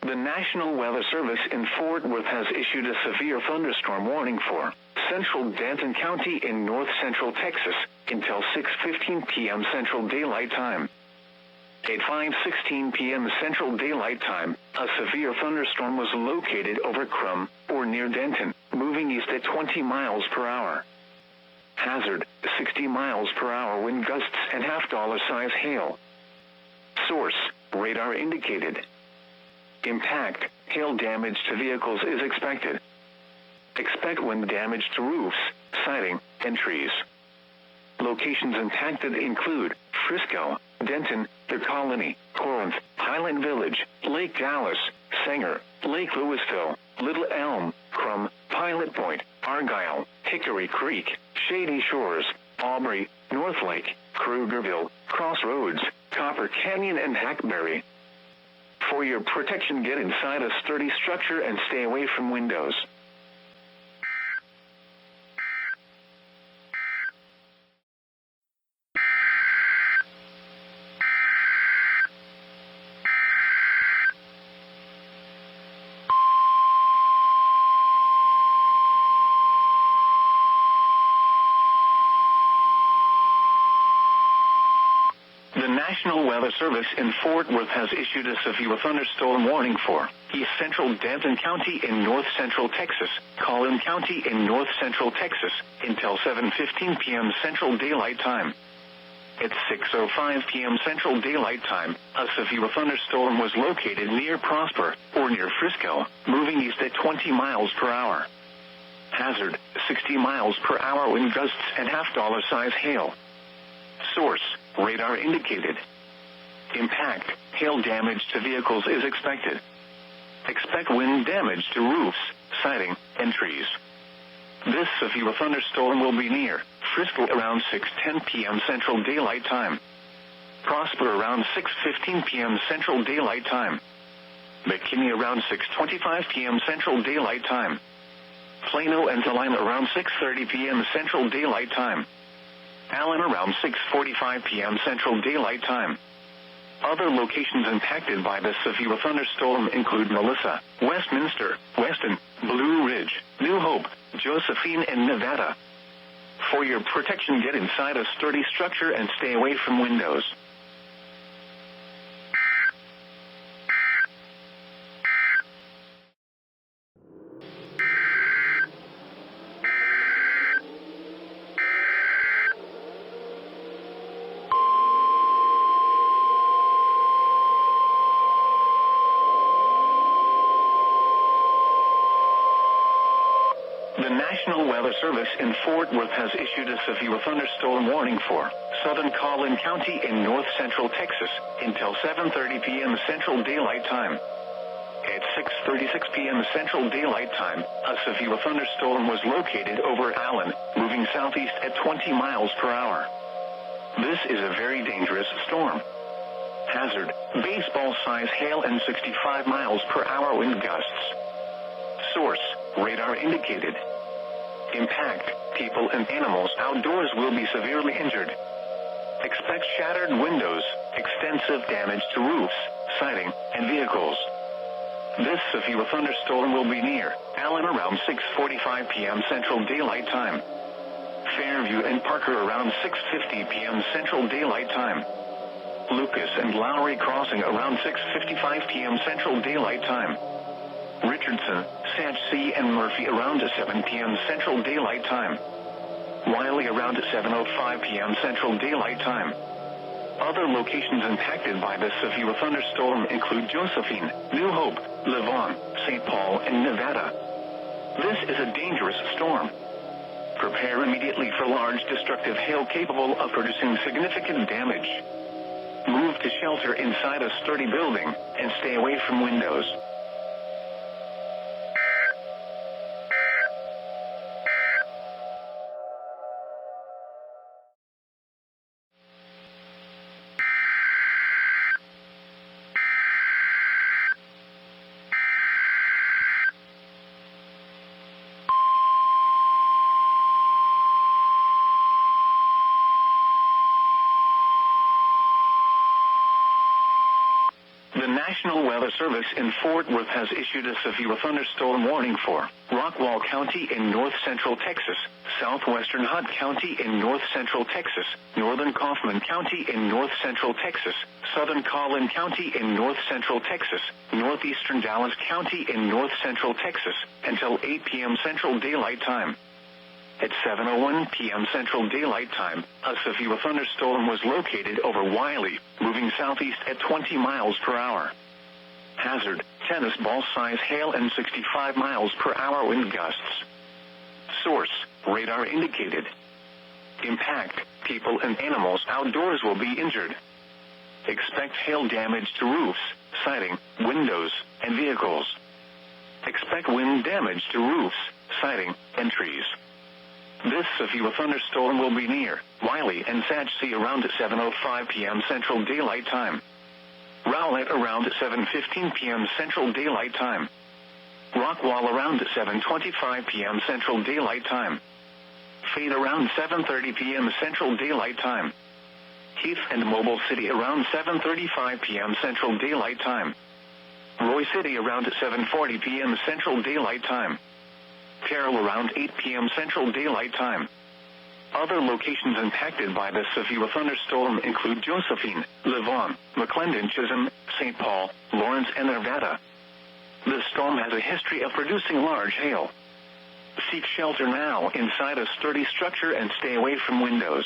The National Weather Service in Fort Worth has issued a severe thunderstorm warning for central Denton County in north central Texas until 6:15 p.m. Central Daylight Time. At 5:16 p.m. Central Daylight Time, a severe thunderstorm was located over Crum, or near Denton, moving east at 20 miles per hour. Hazard, 60 miles per hour wind gusts and $half size hail. Source, radar indicated. Impact, hail damage to vehicles is expected. Expect wind damage to roofs, siding, and trees. Locations impacted include Frisco, Denton, the Colony, Corinth, Highland Village, Lake Dallas, Sanger, Lake Louisville, Little Elm, Crum, Pilot Point, Argyle, Hickory Creek, Shady Shores, Aubrey, North Lake, Krugerville, Crossroads, Copper Canyon, and Hackberry. For your protection, get inside a sturdy structure and stay away from windows. The National Weather Service in Fort Worth has issued a severe thunderstorm warning for east central Denton County in north central Texas, Collin County in north central Texas, until 7:15 p.m. Central Daylight Time. At 6:05 p.m. Central Daylight Time, a severe thunderstorm was located near Prosper, or near Frisco, moving east at 20 miles per hour. Hazard, 60 miles per hour wind gusts and $half size hail. Source, radar indicated. Impact, hail damage to vehicles is expected. Expect wind damage to roofs, siding, and trees. This severe thunderstorm will be near Frisco around 6:10 p.m. Central Daylight Time. Prosper around 6:15 p.m. Central Daylight Time. McKinney around 6:25 p.m. Central Daylight Time. Plano and Salina around 6:30 p.m. Central Daylight Time. Allen around 6:45 p.m. Central Daylight Time. Other locations impacted by this severe thunderstorm include Melissa, Westminster, Weston, Blue Ridge, New Hope, Josephine, and Nevada. For your protection, get inside a sturdy structure and stay away from windows. The National Weather Service in Fort Worth has issued a severe thunderstorm warning for southern Collin County in north central Texas until 7:30 p.m. Central Daylight Time. At 6:36 p.m. Central Daylight Time, a severe thunderstorm was located over Allen, moving southeast at 20 miles per hour. This is a very dangerous storm. Hazard, baseball-size hail and 65 miles per hour wind gusts. Source, radar indicated. Impact, people and animals outdoors will be severely injured. Expect shattered windows, extensive damage to roofs, siding, and vehicles. This severe thunderstorm will be near Allen around 6:45 p.m. Central Daylight Time. Fairview and Parker around 6:50 p.m. Central Daylight Time. Lucas and Lowry Crossing around 6:55 p.m. Central Daylight Time. Richardson, Satchee, and Murphy around 7 p.m. Central Daylight Time. Wiley around 7:05 p.m. Central Daylight Time. Other locations impacted by this severe thunderstorm include Josephine, New Hope, Levon, St. Paul, and Nevada. This is a dangerous storm. Prepare immediately for large destructive hail capable of producing significant damage. Move to shelter inside a sturdy building and stay away from windows. The National Weather Service in Fort Worth has issued a severe thunderstorm warning for Rockwall County in north-central Texas, southwestern Hunt County in north-central Texas, northern Kaufman County in north-central Texas, southern Collin County in north-central Texas, northeastern Dallas County in north-central Texas, until 8 p.m. Central Daylight Time. At 7:01 p.m. Central Daylight Time, a severe thunderstorm was located over Wiley, moving southeast at 20 miles per hour. Hazard, tennis ball size hail and 65 miles per hour wind gusts. Source, radar indicated. Impact, people and animals outdoors will be injured. Expect hail damage to roofs, siding, windows, and vehicles. Expect wind damage to roofs, siding, and trees. This severe thunderstorm will be near Wiley and Satchee around 7:05 p.m. Central Daylight Time. Rowlett around 7:15 p.m. Central Daylight Time. Rockwall around 7:25 p.m. Central Daylight Time. Fade around 7:30 p.m. Central Daylight Time. Heath and Mobile City around 7:35 p.m. Central Daylight Time. Roy City around 7:40 p.m. Central Daylight Time. Terrell around 8 p.m. Central Daylight Time. Other locations impacted by the severe thunderstorm include Josephine, Levon, McClendon, Chisholm, St. Paul, Lawrence, and Arvada. The storm has a history of producing large hail. Seek shelter now inside a sturdy structure and stay away from windows.